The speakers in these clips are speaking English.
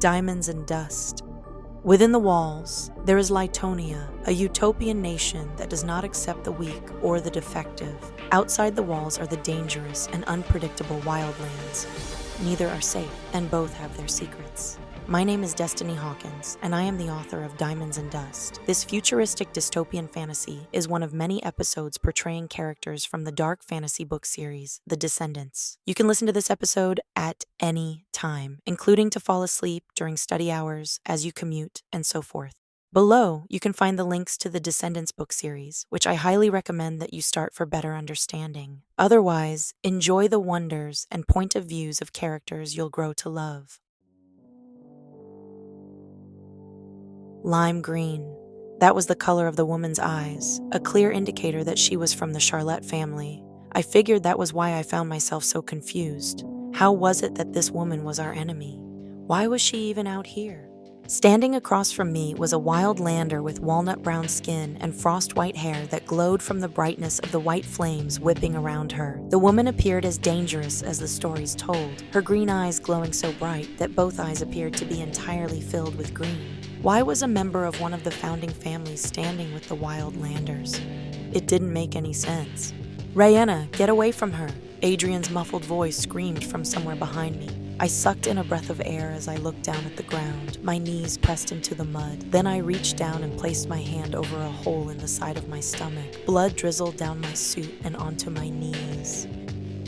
Diamonds and Dust. Within the walls, there is Lytonia, a utopian nation that does not accept the weak or the defective. Outside the walls are the dangerous and unpredictable wildlands. Neither are safe, and both have their secrets. My name is Destiny Hawkins, and I am the author of Diamonds and Dust. This futuristic dystopian fantasy is one of many episodes portraying characters from the dark fantasy book series, The Descendants. You can listen to this episode at any time, including to fall asleep during study hours, as you commute, and so forth. Below, you can find the links to the Descendants book series, which I highly recommend that you start for better understanding. Otherwise, enjoy the wonders and point of views of characters you'll grow to love. Lime green. That was the color of the woman's eyes, a clear indicator that she was from the Charlotte family. I figured that was why I found myself so confused. How was it that this woman was our enemy? Why was she even out here? Standing across from me was a wild lander with walnut brown skin and frost white hair that glowed from the brightness of the white flames whipping around her. The woman appeared as dangerous as the stories told, her green eyes glowing so bright that both eyes appeared to be entirely filled with green. Why was a member of one of the founding families standing with the wild landers? It didn't make any sense. "Rayenna, get away from her!" Adrian's muffled voice screamed from somewhere behind me. I sucked in a breath of air as I looked down at the ground, my knees pressed into the mud. Then I reached down and placed my hand over a hole in the side of my stomach. Blood drizzled down my suit and onto my knees.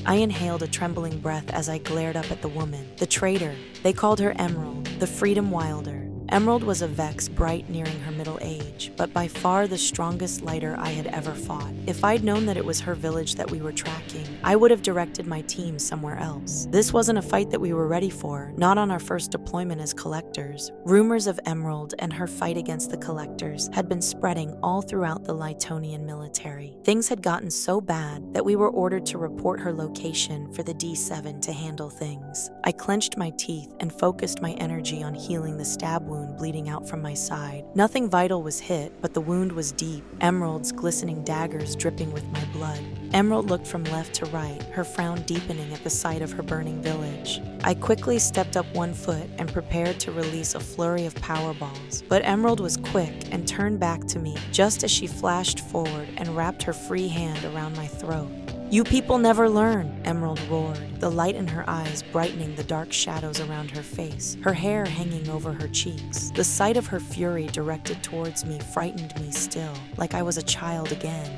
I inhaled a trembling breath as I glared up at the woman, the traitor. They called her Emerald, the freedom wilder. Emerald was a Vex bright nearing her middle age, but by far the strongest lighter I had ever fought. If I'd known that it was her village that we were tracking, I would have directed my team somewhere else. This wasn't a fight that we were ready for, not on our first deployment as collectors. Rumors of Emerald and her fight against the collectors had been spreading all throughout the Lytonian military. Things had gotten so bad that we were ordered to report her location for the D7 to handle things. I clenched my teeth and focused my energy on healing the stab wound bleeding out from my side. Nothing vital was hit, but the wound was deep, Emerald's glistening daggers dripping with my blood. Emerald looked from left to right, her frown deepening at the sight of her burning village. I quickly stepped up one foot and prepared to release a flurry of power balls, but Emerald was quick and turned back to me just as she flashed forward and wrapped her free hand around my throat. "You people never learn," Emerald roared, the light in her eyes brightening the dark shadows around her face, her hair hanging over her cheeks. The sight of her fury directed towards me frightened me still, like I was a child again.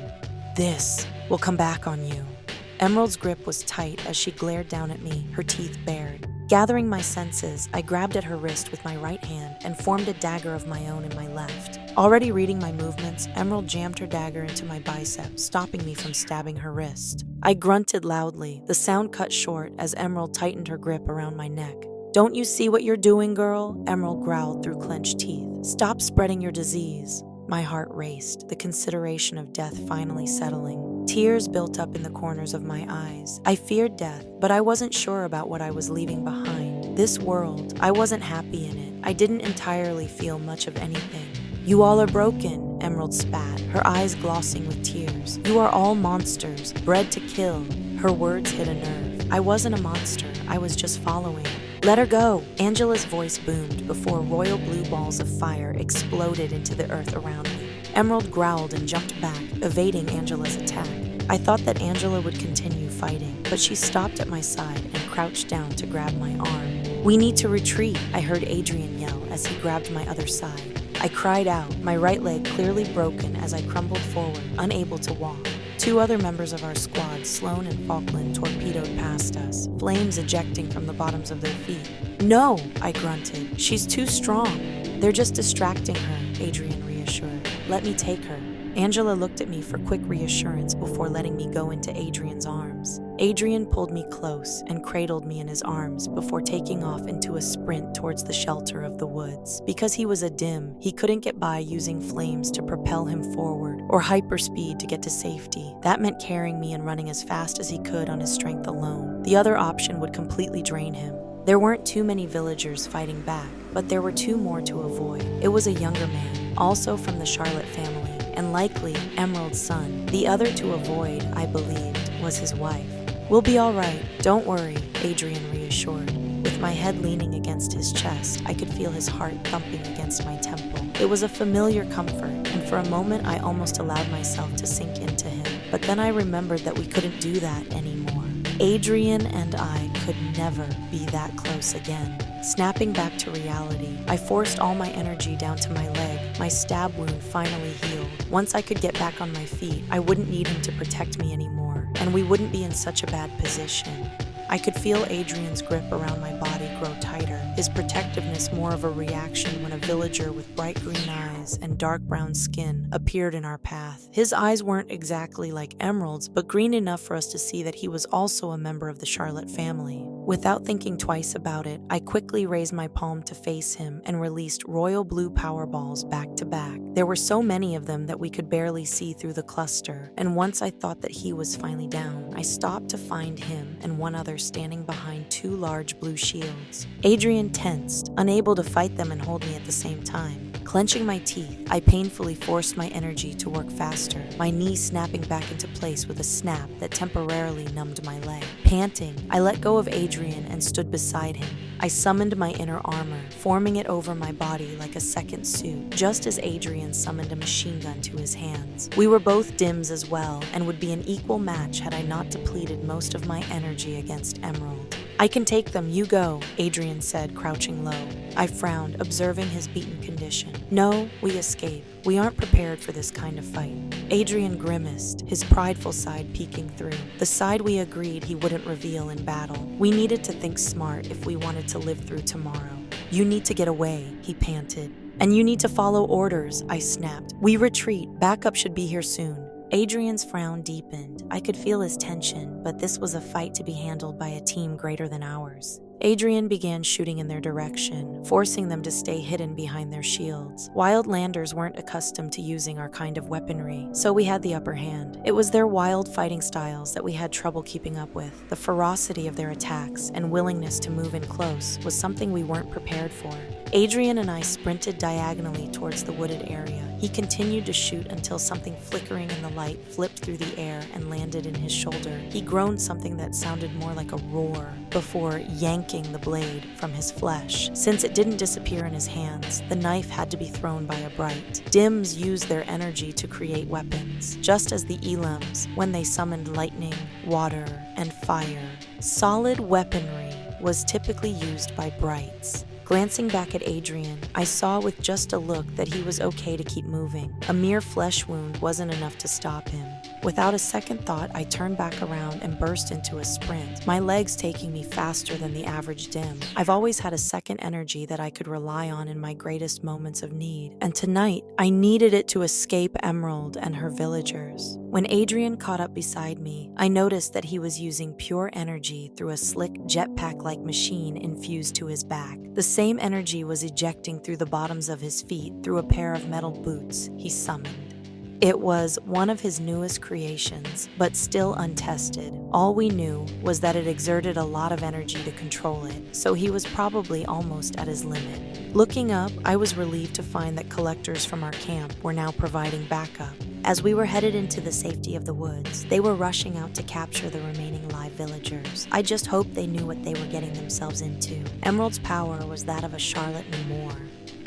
"This will come back on you." Emerald's grip was tight as she glared down at me, her teeth bared. Gathering my senses, I grabbed at her wrist with my right hand and formed a dagger of my own in my left. Already reading my movements, Emerald jammed her dagger into my bicep, stopping me from stabbing her wrist. I grunted loudly, the sound cut short as Emerald tightened her grip around my neck. "Don't you see what you're doing, girl?" Emerald growled through clenched teeth. "Stop spreading your disease." My heart raced, the consideration of death finally settling. Tears built up in the corners of my eyes. I feared death, but I wasn't sure about what I was leaving behind. This world, I wasn't happy in it. I didn't entirely feel much of anything. "You all are broken," Emerald spat, her eyes glossing with tears. "You are all monsters, bred to kill." Her words hit a nerve. I wasn't a monster, I was just following. "Let her go!" Angela's voice boomed before royal blue balls of fire exploded into the earth around me. Emerald growled and jumped back, evading Angela's attack. I thought that Angela would continue fighting, but she stopped at my side and crouched down to grab my arm. "We need to retreat," I heard Adrian yell as he grabbed my other side. I cried out, my right leg clearly broken as I crumbled forward, unable to walk. Two other members of our squad, Sloan and Falkland, torpedoed past us, flames ejecting from the bottoms of their feet. "No," I grunted. "She's too strong." "They're just distracting her," Adrian reassured. "Let me take her." Angela looked at me for quick reassurance before letting me go into Adrian's arms. Adrian pulled me close and cradled me in his arms before taking off into a sprint towards the shelter of the woods. Because he was a dim, he couldn't get by using flames to propel him forward or hyperspeed to get to safety. That meant carrying me and running as fast as he could on his strength alone. The other option would completely drain him. There weren't too many villagers fighting back, but there were two more to avoid. It was a younger man, also from the Charlotte family, and likely Emerald's son. The other to avoid, I believed, was his wife. "We'll be all right, don't worry," Adrian reassured. With With my head leaning against his chest, I could feel his heart thumping against my temple. It was a familiar comfort, and for a moment I almost allowed myself to sink into him. But then I remembered that we couldn't do that anymore. Adrian and I could never be that close again. Snapping back to reality, I forced all my energy down to my leg. My stab wound finally healed. Once I could get back on my feet, I wouldn't need him to protect me anymore, and we wouldn't be in such a bad position. I could feel Adrian's grip around my body grow tighter, his protectiveness more of a reaction when a villager with bright green eyes and dark brown skin appeared in our path. His eyes weren't exactly like emeralds, but green enough for us to see that he was also a member of the Charlotte family. Without thinking twice about it, I quickly raised my palm to face him and released royal blue power balls back to back. There were so many of them that we could barely see through the cluster, and once I thought that he was finally down, I stopped to find him and one other standing behind two large blue shields. Adrian tensed, unable to fight them and hold me at the same time. Clenching my teeth, I painfully forced my energy to work faster, my knee snapping back into place with a snap that temporarily numbed my leg. Panting, I let go of Adrian and stood beside him. I summoned my inner armor, forming it over my body like a second suit, just as Adrian summoned a machine gun to his hands. We were both dims as well, and would be an equal match had I not depleted most of my energy against Emerald. "I can take them, you go," Adrian said, crouching low. I frowned, observing his beaten condition. "No, we escape. We aren't prepared for this kind of fight." Adrian grimaced, his prideful side peeking through, the side we agreed he wouldn't reveal in battle. We needed to think smart if we wanted to live through tomorrow. "You need to get away," he panted. "And you need to follow orders," I snapped. "We retreat. Backup should be here soon." Adrian's frown deepened. I could feel his tension, but this was a fight to be handled by a team greater than ours. Adrian began shooting in their direction, forcing them to stay hidden behind their shields. Wildlanders weren't accustomed to using our kind of weaponry, so we had the upper hand. It was their wild fighting styles that we had trouble keeping up with. The ferocity of their attacks and willingness to move in close was something we weren't prepared for. Adrian and I sprinted diagonally towards the wooded area. He continued to shoot until something flickering in the light flipped through the air and landed in his shoulder. He groaned something that sounded more like a roar before yanking the blade from his flesh. Since it didn't disappear in his hands, the knife had to be thrown by a bright. Dims used their energy to create weapons, just as the Elims when they summoned lightning, water, and fire. Solid weaponry was typically used by brights. Glancing back at Adrian, I saw with just a look that he was okay to keep moving. A mere flesh wound wasn't enough to stop him. Without a second thought, I turned back around and burst into a sprint, my legs taking me faster than the average dim. I've always had a second energy that I could rely on in my greatest moments of need, and tonight, I needed it to escape Emerald and her villagers. When Adrian caught up beside me, I noticed that he was using pure energy through a slick jetpack-like machine infused to his back. The same energy was ejecting through the bottoms of his feet through a pair of metal boots he summoned. It was one of his newest creations, but still untested. All we knew was that it exerted a lot of energy to control it, so he was probably almost at his limit. Looking up, I was relieved to find that collectors from our camp were now providing backup. As we were headed into the safety of the woods, they were rushing out to capture the remaining live villagers. I just hoped they knew what they were getting themselves into. Emerald's power was that of a Charlotte and more.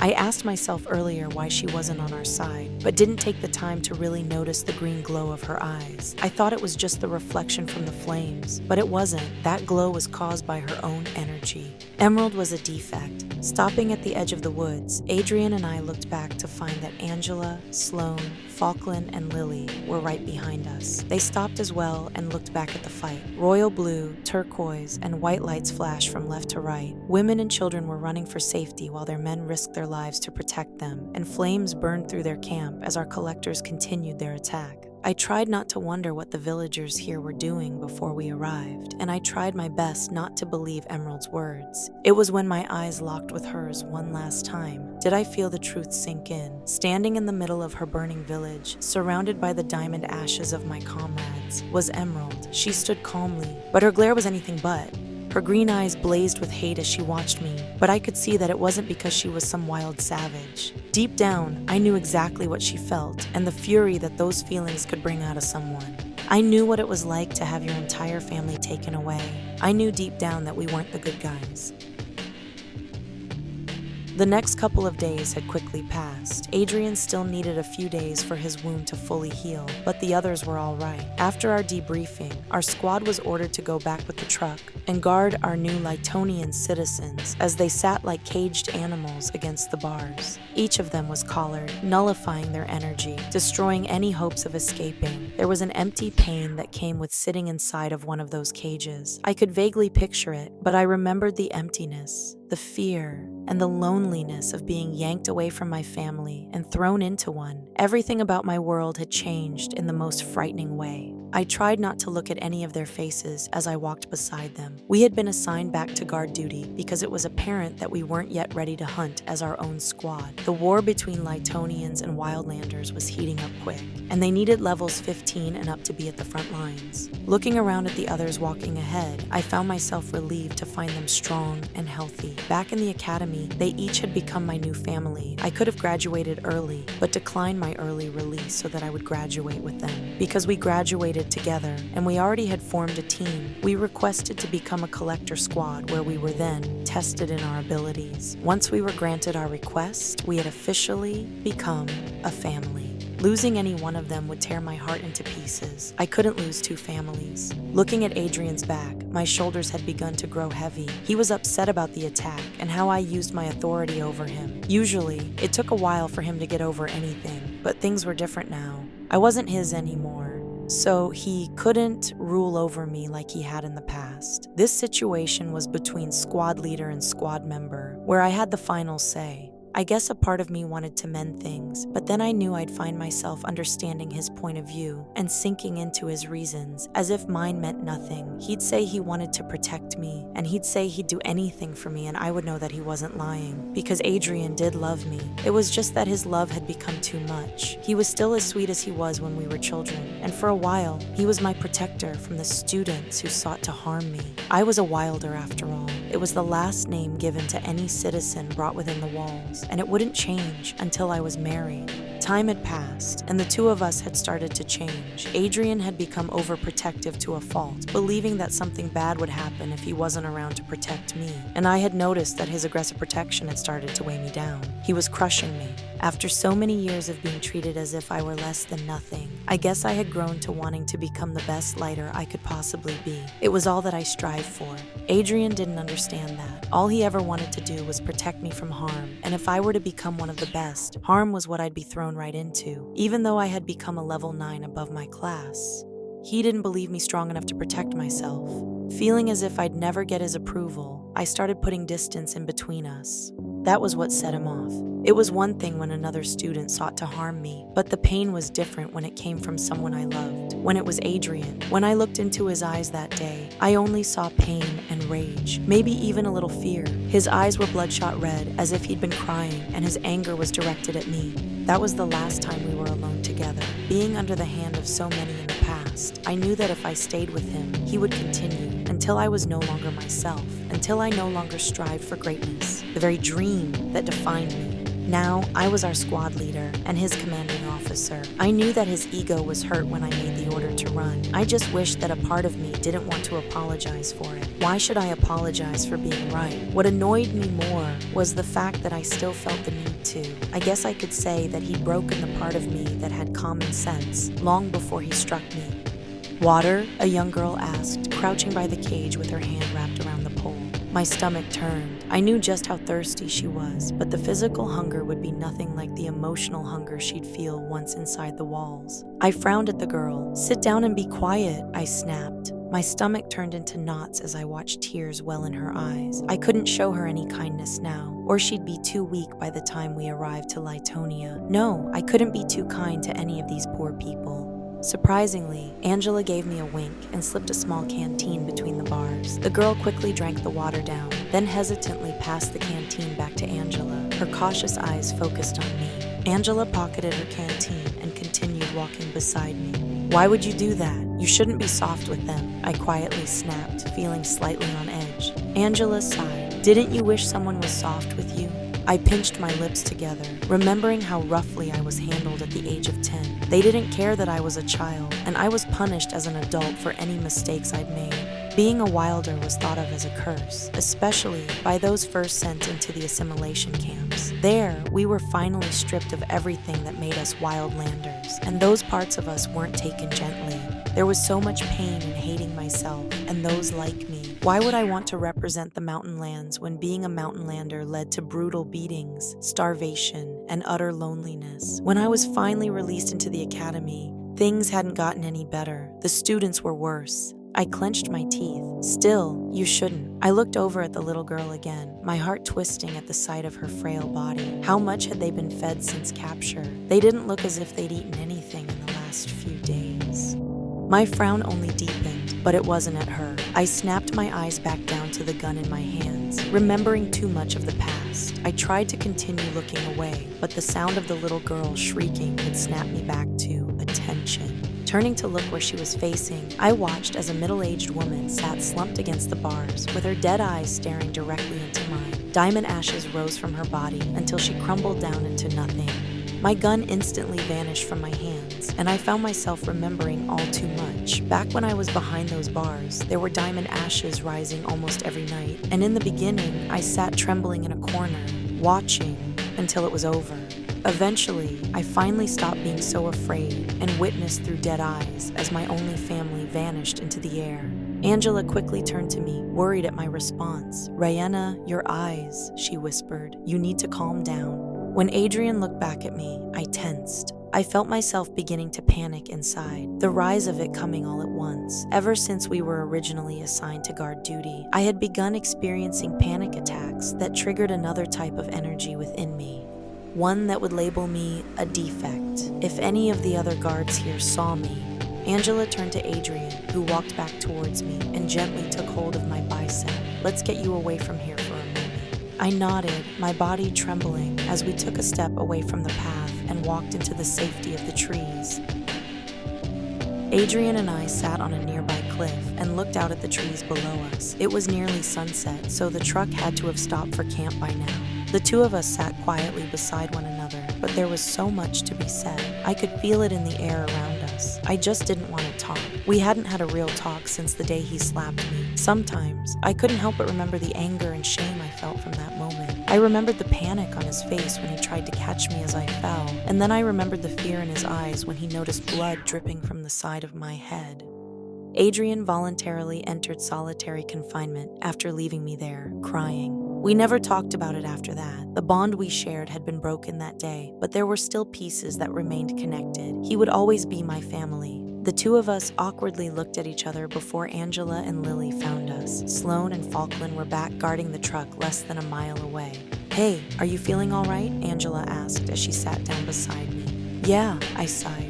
I asked myself earlier why she wasn't on our side, but didn't take the time to really notice the green glow of her eyes. I thought it was just the reflection from the flames, but it wasn't. That glow was caused by her own energy. Emerald was a defect. Stopping at the edge of the woods, Adrian and I looked back to find that Angela, Sloane, Falkland, and Lily were right behind us. They stopped as well and looked back at the fight. Royal blue, turquoise, and white lights flashed from left to right. Women and children were running for safety while their men risked their lives to protect them, and flames burned through their camp as our collectors continued their attack. I tried not to wonder what the villagers here were doing before we arrived, and I tried my best not to believe Emerald's words. It was when my eyes locked with hers one last time did I feel the truth sink in. Standing in the middle of her burning village, surrounded by the diamond ashes of my comrades, was Emerald. She stood calmly, but her glare was anything but. Her green eyes blazed with hate as she watched me, but I could see that it wasn't because she was some wild savage. Deep down, I knew exactly what she felt and the fury that those feelings could bring out of someone. I knew what it was like to have your entire family taken away. I knew deep down that we weren't the good guys. The next couple of days had quickly passed. Adrian still needed a few days for his wound to fully heal, but the others were all right. After our debriefing, our squad was ordered to go back with the truck and guard our new Lytonian citizens as they sat like caged animals against the bars. Each of them was collared, nullifying their energy, destroying any hopes of escaping. There was an empty pain that came with sitting inside of one of those cages. I could vaguely picture it, but I remembered the emptiness, the fear, and the loneliness of being yanked away from my family and thrown into one. Everything about my world had changed in the most frightening way. I tried not to look at any of their faces as I walked beside them. We had been assigned back to guard duty because it was apparent that we weren't yet ready to hunt as our own squad. The war between Lytonians and Wildlanders was heating up quick, and they needed levels 15 and up to be at the front lines. Looking around at the others walking ahead, I found myself relieved to find them strong and healthy. Back in the academy, they each had become my new family. I could have graduated early, but declined my early release so that I would graduate with them. Because we graduated together, and we already had formed a team, we requested to become a collector squad where we were then tested in our abilities. Once we were granted our request, we had officially become a family. Losing any one of them would tear my heart into pieces. I couldn't lose two families. Looking at Adrian's back, my shoulders had begun to grow heavy. He was upset about the attack and how I used my authority over him. Usually, it took a while for him to get over anything, but things were different now. I wasn't his anymore, so he couldn't rule over me like he had in the past. This situation was between squad leader and squad member, where I had the final say. I guess a part of me wanted to mend things, but then I knew I'd find myself understanding his point of view and sinking into his reasons, as if mine meant nothing. He'd say he wanted to protect me, and he'd say he'd do anything for me, and I would know that he wasn't lying, because Adrian did love me. It was just that his love had become too much. He was still as sweet as he was when we were children, and for a while, he was my protector from the students who sought to harm me. I was a Wilder after all. It was the last name given to any citizen brought within the walls, and it wouldn't change until I was married. Time had passed, and the two of us had started to change. Adrian had become overprotective to a fault, believing that something bad would happen if he wasn't around to protect me, and I had noticed that his aggressive protection had started to weigh me down. He was crushing me. After so many years of being treated as if I were less than nothing, I guess I had grown to wanting to become the best lighter I could possibly be. It was all that I strived for. Adrian didn't understand that. All he ever wanted to do was protect me from harm, and if I were to become one of the best, harm was what I'd be thrown right into. Even though I had become a level 9 above my class, he didn't believe me strong enough to protect myself. Feeling as if I'd never get his approval, I started putting distance in between us. That was what set him off. It was one thing when another student sought to harm me, but the pain was different when it came from someone I loved. When it was Adrian, when I looked into his eyes that day, I only saw pain and rage, maybe even a little fear. His eyes were bloodshot red, as if he'd been crying, and his anger was directed at me. That was the last time we were alone together. Being under the hand of so many in the past, I knew that if I stayed with him, he would continue until I was no longer myself, until I no longer strived for greatness, the very dream that defined me. Now, I was our squad leader and his commanding officer. I knew that his ego was hurt when I made the order to run. I just wished that a part of me didn't want to apologize for it. Why should I apologize for being right? What annoyed me more was the fact that I still felt the need to. I guess I could say that he'd broken the part of me that had common sense long before he struck me. "Water?" a young girl asked, crouching by the cage with her hand wrapped around the pole. My stomach turned. I knew just how thirsty she was, but the physical hunger would be nothing like the emotional hunger she'd feel once inside the walls. I frowned at the girl. "Sit down and be quiet," I snapped. My stomach turned into knots as I watched tears well in her eyes. I couldn't show her any kindness now, or she'd be too weak by the time we arrived to Lytonia. No, I couldn't be too kind to any of these poor people. Surprisingly, Angela gave me a wink and slipped a small canteen between the bars. The girl quickly drank the water down, then hesitantly passed the canteen back to Angela, her cautious eyes focused on me. Angela pocketed her canteen and continued walking beside me. "Why would you do that? You shouldn't be soft with them," I quietly snapped, feeling slightly on edge. Angela sighed. "Didn't you wish someone was soft with you?" I pinched my lips together, remembering how roughly I was handled at the age of 10. They didn't care that I was a child, and I was punished as an adult for any mistakes I'd made. Being a wilder was thought of as a curse, especially by those first sent into the assimilation camps. There, we were finally stripped of everything that made us wildlanders, and those parts of us weren't taken gently. There was so much pain in hating myself and those like me. Why would I want to represent the mountain lands when being a mountainlander led to brutal beatings, starvation, and utter loneliness? When I was finally released into the academy, things hadn't gotten any better. The students were worse. I clenched my teeth. Still, you shouldn't. I looked over at the little girl again, my heart twisting at the sight of her frail body. How much had they been fed since capture? They didn't look as if they'd eaten anything in the last few days. My frown only deepened, but it wasn't at her. I snapped my eyes back down to the gun in my hands, remembering too much of the past. I tried to continue looking away, but the sound of the little girl shrieking had snapped me back to attention. Turning to look where she was facing, I watched as a middle-aged woman sat slumped against the bars, with her dead eyes staring directly into mine. Diamond ashes rose from her body until she crumbled down into nothing. My gun instantly vanished from my hands, and I found myself remembering all too much. Back when I was behind those bars, there were diamond ashes rising almost every night, and in the beginning, I sat trembling in a corner, watching until it was over. Eventually, I finally stopped being so afraid and witnessed through dead eyes as my only family vanished into the air. Angela quickly turned to me, worried at my response. "Rayenna, your eyes," she whispered. "You need to calm down." When Adrian looked back at me, I tensed. I felt myself beginning to panic inside, the rise of it coming all at once. Ever since we were originally assigned to guard duty, I had begun experiencing panic attacks that triggered another type of energy within me. One that would label me a defect. If any of the other guards here saw me, Angela turned to Adrian, who walked back towards me and gently took hold of my bicep. "Let's get you away from here for a moment." I nodded, my body trembling, as we took a step away from the path and walked into the safety of the trees. Adrian and I sat on a nearby cliff and looked out at the trees below us. It was nearly sunset, so the truck had to have stopped for camp by now. The two of us sat quietly beside one another, but there was so much to be said. I could feel it in the air around us. I just didn't want to talk. We hadn't had a real talk since the day he slapped me. Sometimes, I couldn't help but remember the anger and shame I felt from that moment. I remembered the panic on his face when he tried to catch me as I fell, and then I remembered the fear in his eyes when he noticed blood dripping from the side of my head. Adrian voluntarily entered solitary confinement after leaving me there, crying. We never talked about it after that. The bond we shared had been broken that day, but there were still pieces that remained connected. He would always be my family. The two of us awkwardly looked at each other before Angela and Lily found us. Sloan and Falkland were back guarding the truck less than a mile away. "Hey, are you feeling all right?" Angela asked as she sat down beside me. "Yeah," I sighed.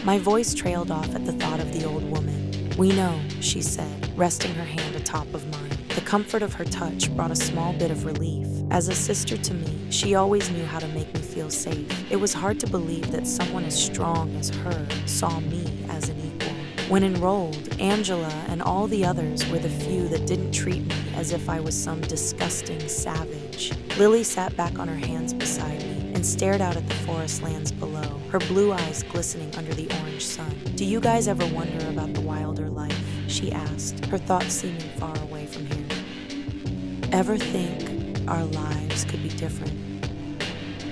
My voice trailed off at the thought of the old woman. "We know," she said, resting her hand atop of mine. The comfort of her touch brought a small bit of relief. As a sister to me, she always knew how to make me feel safe. It was hard to believe that someone as strong as her saw me as an equal. When enrolled, Angela and all the others were the few that didn't treat me as if I was some disgusting savage. Lily sat back on her hands beside me and stared out at the forest lands below, her blue eyes glistening under the orange sun. "Do you guys ever wonder about the wilder life?" she asked, her thoughts seeming far away from here. "Ever think our lives could be different?"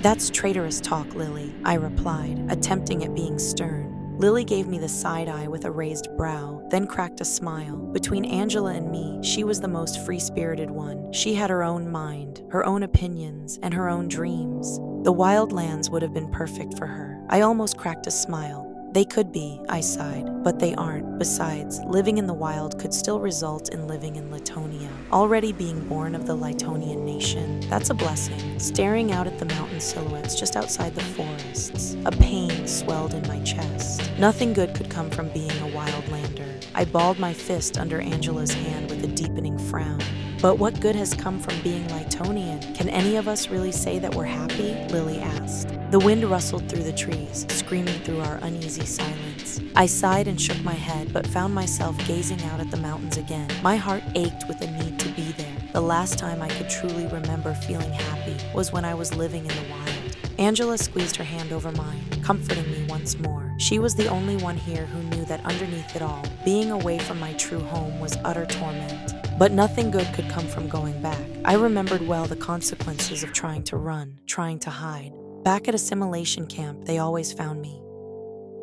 "That's traitorous talk, Lily," I replied, attempting at being stern. Lily gave me the side eye with a raised brow, then cracked a smile. Between Angela and me, she was the most free-spirited one. She had her own mind, her own opinions, and her own dreams. The wild lands would have been perfect for her. I almost cracked a smile. "They could be," I sighed, "but they aren't. Besides, living in the wild could still result in living in Lytonia. Already being born of the Lytonian nation, that's a blessing." Staring out at the mountain silhouettes just outside the forests, a pain swelled in my chest. Nothing good could come from being a wildlander. I balled my fist under Angela's hand with a deepening frown. "But what good has come from being Lytonian? Can any of us really say that we're happy?" Lily asked. The wind rustled through the trees, screaming through our uneasy silence. I sighed and shook my head, but found myself gazing out at the mountains again. My heart ached with a need to be there. The last time I could truly remember feeling happy was when I was living in the wild. Angela squeezed her hand over mine, comforting me once more. She was the only one here who knew that underneath it all, being away from my true home was utter torment. But nothing good could come from going back. I remembered well the consequences of trying to run, trying to hide. Back at assimilation camp, they always found me.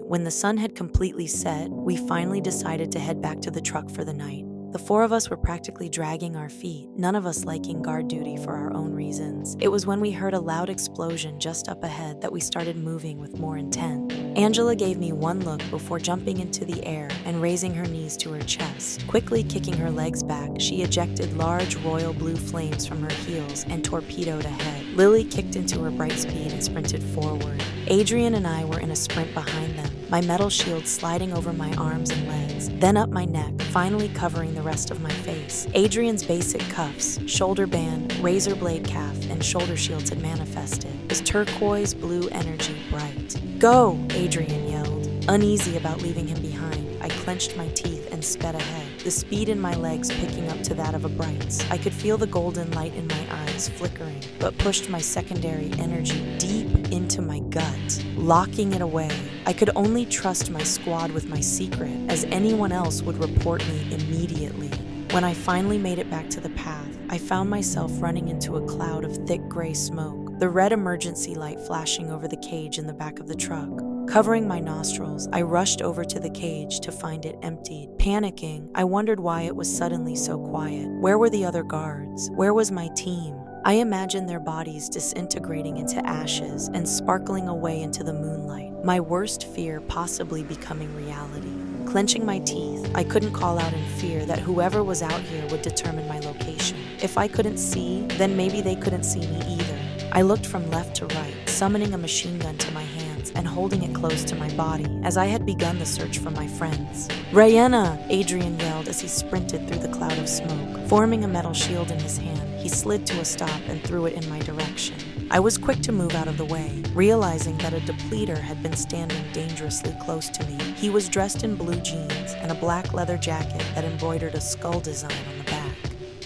When the sun had completely set, we finally decided to head back to the truck for the night. The four of us were practically dragging our feet, none of us liking guard duty for our own reasons. It was when we heard a loud explosion just up ahead that we started moving with more intent. Angela gave me one look before jumping into the air and raising her knees to her chest. Quickly kicking her legs back, she ejected large royal blue flames from her heels and torpedoed ahead. Lily kicked into her bright speed and sprinted forward. Adrian and I were in a sprint behind them, my metal shield sliding over my arms and legs, then up my neck, finally covering the rest of my face. Adrian's basic cuffs, shoulder band, razor blade calf, and shoulder shields had manifested, his turquoise blue energy bright. "Go!" Adrian yelled. Uneasy about leaving him behind, I clenched my teeth and sped ahead, the speed in my legs picking up to that of a Bright's. I could feel the golden light in my eyes flickering, but pushed my secondary energy deep into my gut, locking it away. I could only trust my squad with my secret, as anyone else would report me immediately. When I finally made it back to the path, I found myself running into a cloud of thick gray smoke, the red emergency light flashing over the cage in the back of the truck. Covering my nostrils, I rushed over to the cage to find it emptied. Panicking, I wondered why it was suddenly so quiet. Where were the other guards? Where was my team? I imagined their bodies disintegrating into ashes and sparkling away into the moonlight, my worst fear possibly becoming reality. Clenching my teeth, I couldn't call out in fear that whoever was out here would determine my location. If I couldn't see, then maybe they couldn't see me either. I looked from left to right, summoning a machine gun to my hands and holding it close to my body as I had begun the search for my friends. "Rayenna!" Adrian yelled as he sprinted through the cloud of smoke. Forming a metal shield in his hand, he slid to a stop and threw it in my direction. I was quick to move out of the way, realizing that a depleter had been standing dangerously close to me. He was dressed in blue jeans and a black leather jacket that embroidered a skull design on the back.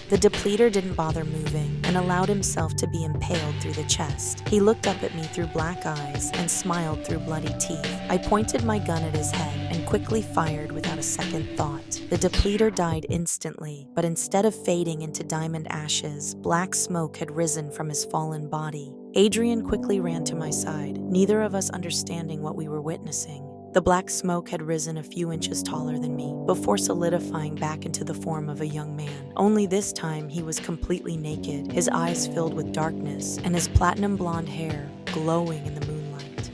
The depleter didn't bother moving and allowed himself to be impaled through the chest. He looked up at me through black eyes and smiled through bloody teeth. I pointed my gun at his head and quickly fired without a second thought. The depleter died instantly, but instead of fading into diamond ashes, black smoke had risen from his fallen body. Adrian quickly ran to my side, neither of us understanding what we were witnessing. The black smoke had risen a few inches taller than me, before solidifying back into the form of a young man. Only this time he was completely naked, his eyes filled with darkness, and his platinum blonde hair glowing in the moonlight.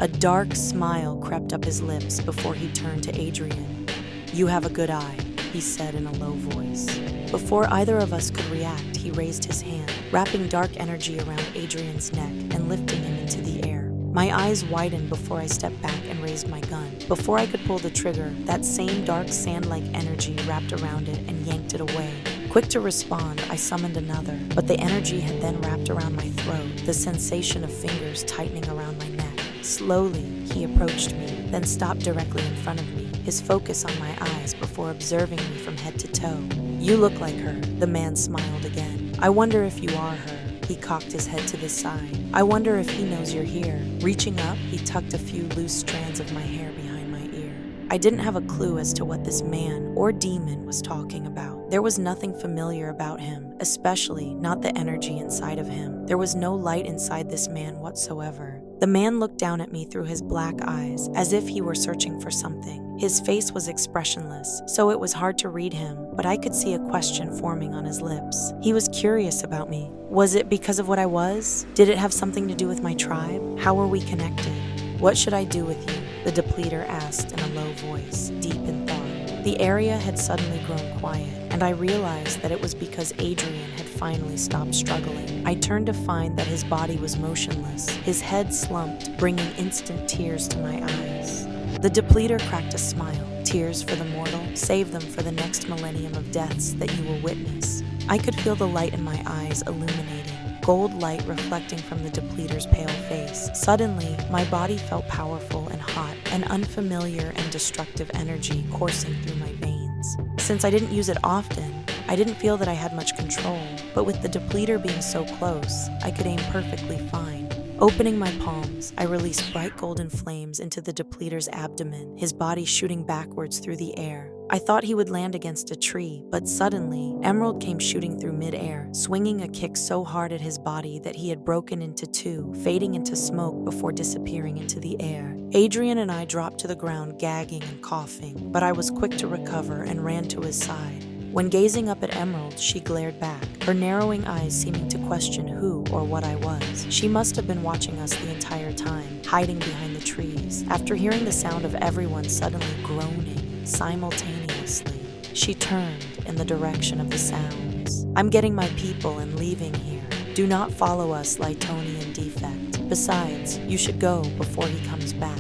A dark smile crept up his lips before he turned to Adrian. "You have a good eye," he said in a low voice. Before either of us could react, he raised his hand, wrapping dark energy around Adrian's neck and lifting him into the air. My eyes widened before I stepped back and raised my gun. Before I could pull the trigger, that same dark sand-like energy wrapped around it and yanked it away. Quick to respond, I summoned another, but the energy had then wrapped around my throat, the sensation of fingers tightening around my neck. Slowly, he approached me, then stopped directly in front of me, his focus on my eyes before observing me from head to toe. "You look like her," the man smiled again. "I wonder if you are her." He cocked his head to the side. "I wonder if he knows you're here." Reaching up, he tucked a few loose strands of my hair behind my ear. I didn't have a clue as to what this man or demon was talking about. There was nothing familiar about him, especially not the energy inside of him. There was no light inside this man whatsoever. The man looked down at me through his black eyes, as if he were searching for something. His face was expressionless, so it was hard to read him, but I could see a question forming on his lips. He was curious about me. Was it because of what I was? Did it have something to do with my tribe? How were we connected? "What should I do with you?" the depleter asked in a low voice, deep in thought. The area had suddenly grown quiet, and I realized that it was because Adrian had finally stopped struggling. I turned to find that his body was motionless, his head slumped, bringing instant tears to my eyes. The depleter cracked a smile. "Tears for the mortal, save them for the next millennium of deaths that you will witness." I could feel the light in my eyes illuminating, gold light reflecting from the depleter's pale face. Suddenly, my body felt powerful and hot, an unfamiliar and destructive energy coursing through my veins. Since I didn't use it often, I didn't feel that I had much control, but with the depleter being so close, I could aim perfectly fine. Opening my palms, I released bright golden flames into the depleter's abdomen, his body shooting backwards through the air. I thought he would land against a tree, but suddenly, Emerald came shooting through midair, swinging a kick so hard at his body that he had broken into two, fading into smoke before disappearing into the air. Adrian and I dropped to the ground, gagging and coughing, but I was quick to recover and ran to his side. When gazing up at Emerald, she glared back, her narrowing eyes seeming to question who or what I was. She must have been watching us the entire time, hiding behind the trees. After hearing the sound of everyone suddenly groaning simultaneously, she turned in the direction of the sounds. "I'm getting my people and leaving here. Do not follow us, Lytonian defect. Besides, you should go before he comes back."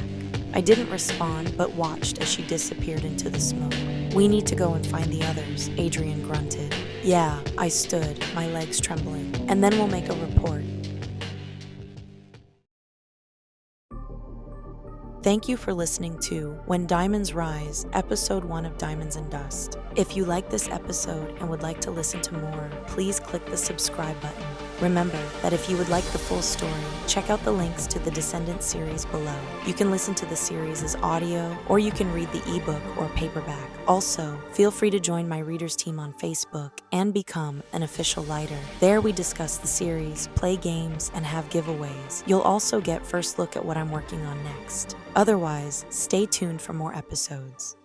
I didn't respond, but watched as she disappeared into the smoke. "We need to go and find the others," Adrian grunted. "Yeah," I stood, my legs trembling. "And then we'll make a report." Thank you for listening to When Diamonds Rise, Episode 1 of Diamonds and Dust. If you like this episode and would like to listen to more, please click the subscribe button. Remember that if you would like the full story, check out the links to the Descendants series below. You can listen to the series as audio, or you can read the ebook or paperback. Also, feel free to join my readers team on Facebook and become an official Lyter. There we discuss the series, play games, and have giveaways. You'll also get first look at what I'm working on next. Otherwise, stay tuned for more episodes.